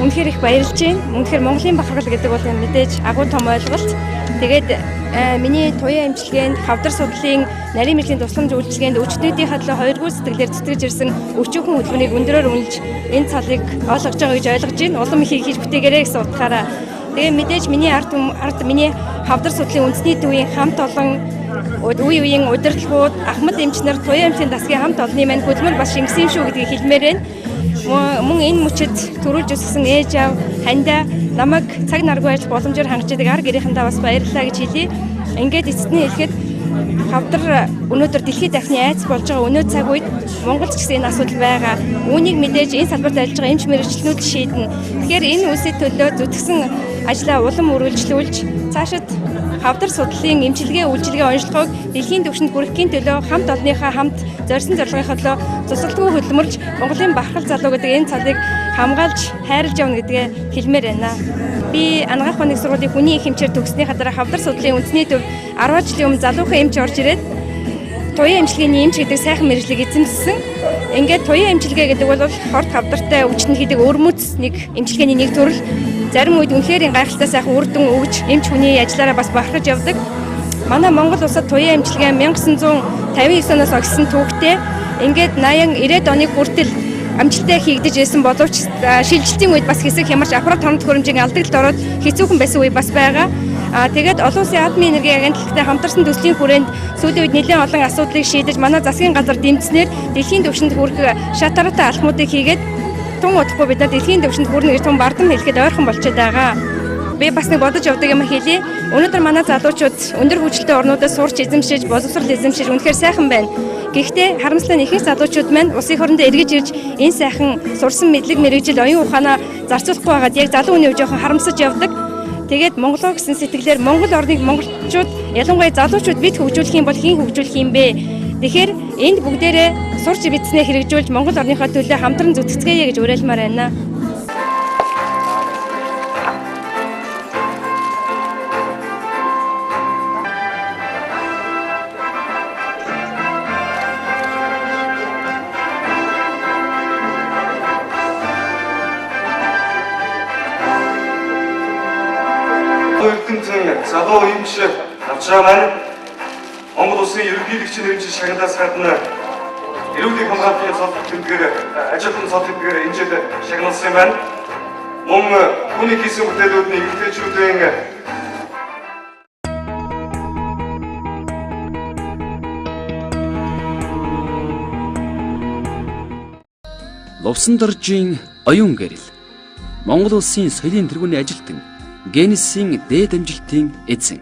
үнэхээр их баярлж байна. Үнэхээр Монголын бахархал гэдэг бол мэдээж агуу том ойлголт. Тэгээд миний туяа эмчилгээнд хавдар судлалын нарийн мэргэжлийн тусламж үйлчилгээнд өчтнүүдийн хадлаа 2 гүйл сэтгэлээр цэцгэж ирсэн өчүүхэн хөдөлмөрийг өндөрөөр үнэлж энэ цалыг ойлгож байгаа гэж ойлгож байна. Улам их хийж бүтээгээрэй гэсэн утгаараа. Тэгээд мэдээж миний ард миний хавдар судлалын үндэсний төвийн хамт олон үе үеийн удирдлагууд, ахмад эмчнэр, туяа эмчлийн засгийн хамт олонны маань хөдөлмөр бас шингэсэн шүү гэдгийг хэлмээр байна. Мөн энэ мөчөд төрүүлж өсгсөн ээж аав хандаа намайг цаг наргүй ажил боломжоор хангачдаг ар гэрийнхандаа бас баярлалаа гэж хэлье. Ингээд эцэст нь хэлэхэд хавдар өнөөдөр дэлхийд дахны айц болж байгаа өнөө цаг үед Монголч гэсэн энэ асуудал байгаа. Үүнийг мэдээж энэ салбарт ажиллаж байгаа эмч мэргэжлүүд шийднэ. Тэгэхээр энэ үлсийн төлөө зүтгэсэн ажлаа улам үргэлжлүүлж цаашид хавдар судлалын эмчилгээ үйлчилгээ онцлогоог дэлхийн түвшинд хүргэхийн төлөө хамт олонныхаа хамт зорьсон зорилгынхаа төлөө цуцлалгүй хөдөлмөрч Монголын бахархал залуу гэдэг энэ цалыг хамгаалж хайрлаж явна гэдгээ хэлмээр байна. Би анагаах ухааны сургуулийн хүний их эмчээр төгссөнийхаа дараа хавдар судлалын үндэсний төв 10 жилийн өмнө залуухан эмч орж ирээд туяа эмчилгээний эмч гэдэг сайхан мэргэжлийг эзэмшсэн. Ингээд туяа эмчилгээ гэдэг бол хорт хавдартай өвчтөнд хийдэг өрмөц нэг эмчилгээний нэг төрөл. Зарим үед үнэхээр гайхалтай сайхан үр дүн өгж эмч хүний ажиллаараа бас бахархаж явдаг. Манай Монгол улсад туяа эмчилгээ 1959 оноос огсон түүхтэй. Ингээд 80-90 оны хүртэл амжилттай хийгдэж байсан боловч шилжилтийн үед бас хэсэг хямарч аппарат хамт хөрөмжийн алдагдлалд ороод хэцүүхэн байсан үе бас байгаа. Тэгээд олон улсын атомын энерги агентлагтай хамтарсан төслийн хүрээнд сүүлийн үед нэлээд олон асуудлыг шийдэж манай засгийн газар дэмжснээр дэлхийн түвшинд хүрэх шат тараатай алхмуудыг хийгээд тун удахгүй бид нар дэлхийн түвшинд хүрнэ гэж том бардам хэлэхэд ойрхон болчиход байгаа. Би бас нэг бодож явдаг юм хэлье. Өнөөдөр манай залуучууд өндөр хүчлтэй орнуудад сурч эзэмшиж, боловсрол эзэмшиж үнэхээр сайхан байна. Гэхдээ харамсалтай нь ихэнх залуучууд маань улсын хоорондоо эргэж ирж энэ сайхан сурсан мэдлэг мэргэжил оюун ухаанаа зарцуулахгүй байгаад яг залуу хүний жоохон харамсаж явдаг. Тэгээд Монголоо гэсэн сэтгэлээр Монгол орныг монголчууд ялангуяа залуучууд бид хөгжүүлэх юм бол хэн хөгжүүлэх юм бэ? Тэгэхээр энд бүгдээрээ сурч бичснээ хэрэгжүүлж Монгол орныхоо төлөө хамтран зүтгэцгээе гэж уриалмаар байна. Залуу эмч авчраа маань Монгол улсын ерөнхийлөгчийн нэрмжийн шагналаас гадна эрүүл хамгааллын цол тэмдгээр ажилтны цол тэмдгээр энэ жил шагналсан юм байна. Мөн хүний хийсэн бүтээлүүдний эмгтээчүүдийн Лувсан доржийн оюун гэрэл Монгол улсын соёлын тэргүүний ажилтан Генесийн дээд амжилтын эзэн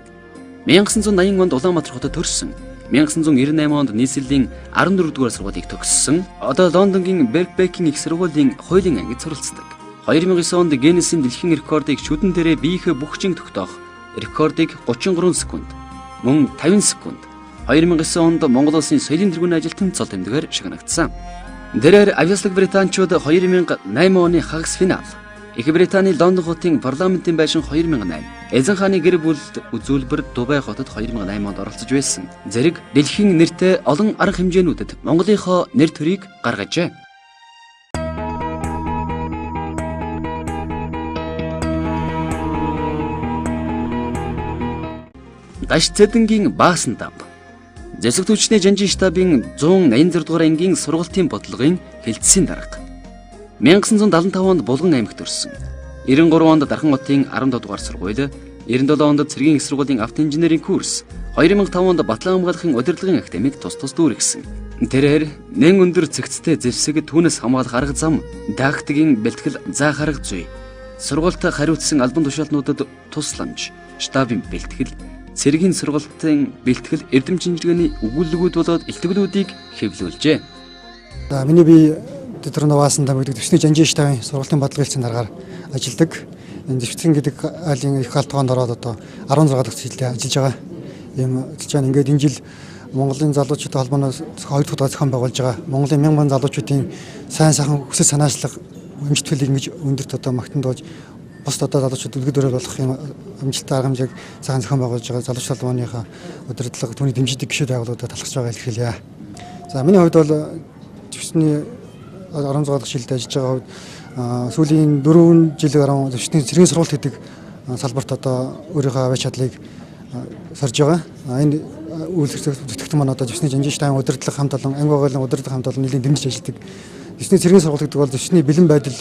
1980 онд Улаанбаатар хотод төрсөн. 1998 онд нийслэлийн 14 дугаар сургуулийг төгссөн. Одоо Лондонгийн Беркбекийн их сургуулийн хуулийн ангид суралцдаг. 2009 онд Генесийн дэлхийн рекордыг шүдэн дээрээ биеийнхээ бүгжин тогтоох рекордыг 33 секунд, мөн 50 секунд. 2009 онд Монгол улсын соёлын тэргүүний ажилтан цол тэмдгээр шагнагдсан. Тэрээр авьяаслаг британчууд 2008 оны хагас финал Их Британий Лондон хотын парламентын байшин 2008, Эзэн хааны гэр бүлд үзүүлбэр Дубай хотод 2008 онд оролцож байсан. Зэрэг дэлхийн нэртэй олон арга хэмжээнүүдэд Монголынхоо нэр төрийг гаргажээ. Гаш цэдэнгийн баасан дав. Зэвсэг түвшний жанжин штабын 186 дугаар ангийн сургалтын бодлогын хэлтсийн дарга. 1975 онд Булган аймагт төрсөн. 93 онд Дархан хотын 15 дугаар сургууль, 97 онд Цэргийн их сургуулийн автоинженерийн курс, 2005 онд Батлан хамгаалахын удирдлагын академид тус дүүргэсэн. Тэрээр нэн өндөр цэгцтэй зэвсэг түүнээс хамгаалах арга зам, тактикийн бэлтгэл, заах арга зүй, сургуульд хариуцсан албан тушаалнуудад тусламж, штабын бэлтгэл, цэргийн сургалтын бэлтгэл, эрдэмтчилгээний өгүүлбэрүүд болоод илтгэлүүдийг хэвлүүлжээ. Миний бие Тэдгээр наваасан гэдэг төсний жанжин штабын сургалтын бодлогын хэлтсийн дараагаар ажилладаг. Энэ дэвтгэн гэдэг айлын их хаалтгоонд ороод одоо 16 дахь жилдээ ажиллаж байгаа. Ийм ажиллаж байгаа. Ингээд энэ жил Монголын залуучуудын холбооноос 2 дахь удаа зохион байгуулж байгаа. Монголын мянган залуучуудын сайн сайхан хүсэл санаачлах амжилт төлөв ингэж өндөрт одоо магтан дууж бусд одоо залуучууд үлгэр болох юм амжилттай арга хэмжээг сайн зохион байгуулж байгаа. Залууч холбооныхаа удирдлага түүний дэмждэг гишүүд байгууллагуудад талхаж байгаа хэлхийлье. За миний хувьд бол төсний 16 дахь жилд ажиллаж байгаа үед сүүлийн 4 жилийн гаруй зөвшөөрлийн цэргийн сургалт гэдэг салбарт одоо өөрийнхөө авч чадлыг сорж байгаа. Энэ үйлчлэгчдийн маань одоо зөвшөөрлийн жанжин штабын удирдлага хамт олон анги байгууллагын удирдлага хамт олон нэлийн дэмжиж ажилладаг. Зөвшөөрлийн цэргийн сургалт гэдэг бол зөвшөөрлийн бэлэн байдал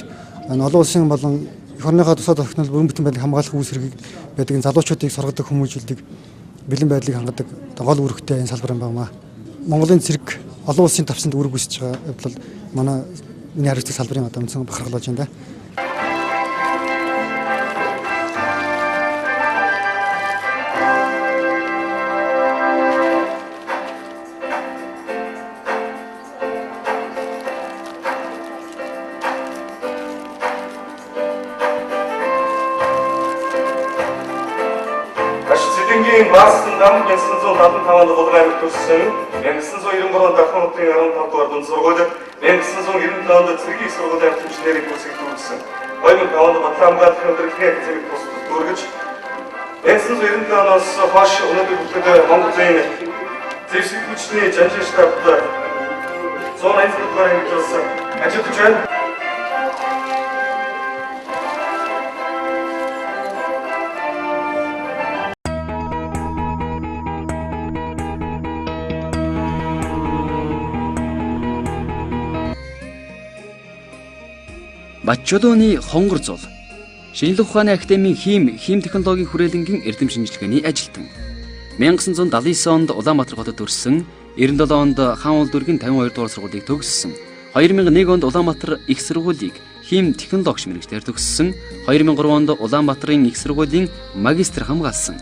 олон улсын болон эх орныхоо тусаа тогтнол бүрэн бүтэн байдлыг хамгаалах үүс хэрэг байдаг энэ залуучуудыг сургадаг хүмүүжүүлдэг бэлэн байдлыг хангадаг гол үүрэгтэй энэ салбар юм байна. Монголын цэрэг олон улсын тавцанд үүрэг үүсэж байгаа явдал манай миний хариуцлага салбарын одоо үндсэн бахархал болж байна да. Цэдэнгийн Мастан нам 1975 онд Улаан аймагт төссөн 1993 онд Ахмад хотын 15 дугаар дунд сургууль 1997 онд цэргийн сургуулийн инженерийн курсыг төгссөн. 2005 онд Батлан хамгааллын удирдлагын академик тусад дүүргэж 1997 оноос хойш өнөөдөр хүртэл Монголын зэвсэг хүчний жанжин штабт 180 дугаар ангиллаас ажиллаж байна. Баччодооны хонгор зул Шинжлэх ухааны академийн хим технологийн хүрээлэнгийн эрдэм шинжилгээний ажилтан 1979 онд Улаанбаатар хотод төрсөн 97 онд хаан улдүргийн 52 дугаар сургуулийг төгссөн 2001 онд Улаанбаатар их сургуулийг хим технологич мэргэжлэр төгссөн 2003 онд Улаанбаатарын их сургуулийн магистр хамгаалсан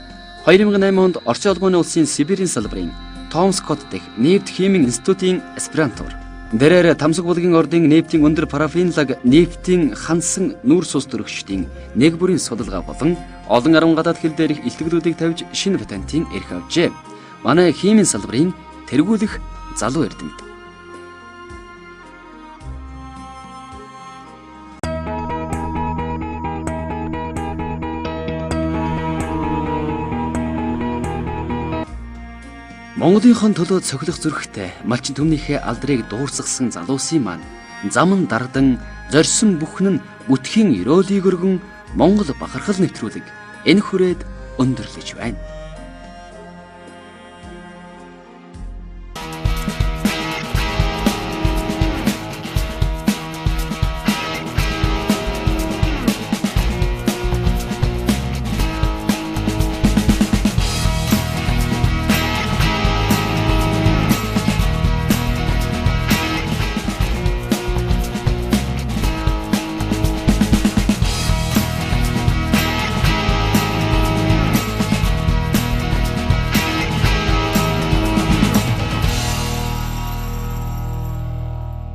2008 онд Орчин улманы улсын Сибирийн салбарын Томскот дэх нефт химийн институтын аспирантур Дээрээ Тамсаг булгийн ордын нефтийн өндөр парафинлаг нефтийн хансан нүүр цус төрөгчдийн нэг бүрийн судалгаа болон олон 10 гадаад хэл дээрх илтгэлүүдийг тавьж шинэ патентын эрх авчээ. Манай химийн салбарын тэргүүлэх залуу эрдэмт. Монголынхон төлөө цохилох зүрхтэй малчин төмнийхээ алдрыг дуурсгасан залуусын маань зам дардан зорьсон бүхэн нь бүтхийн өрөөлийг өргөн Монгол бахархал нэвтрүүлэг энэ хүрээд өндөрлөж байна.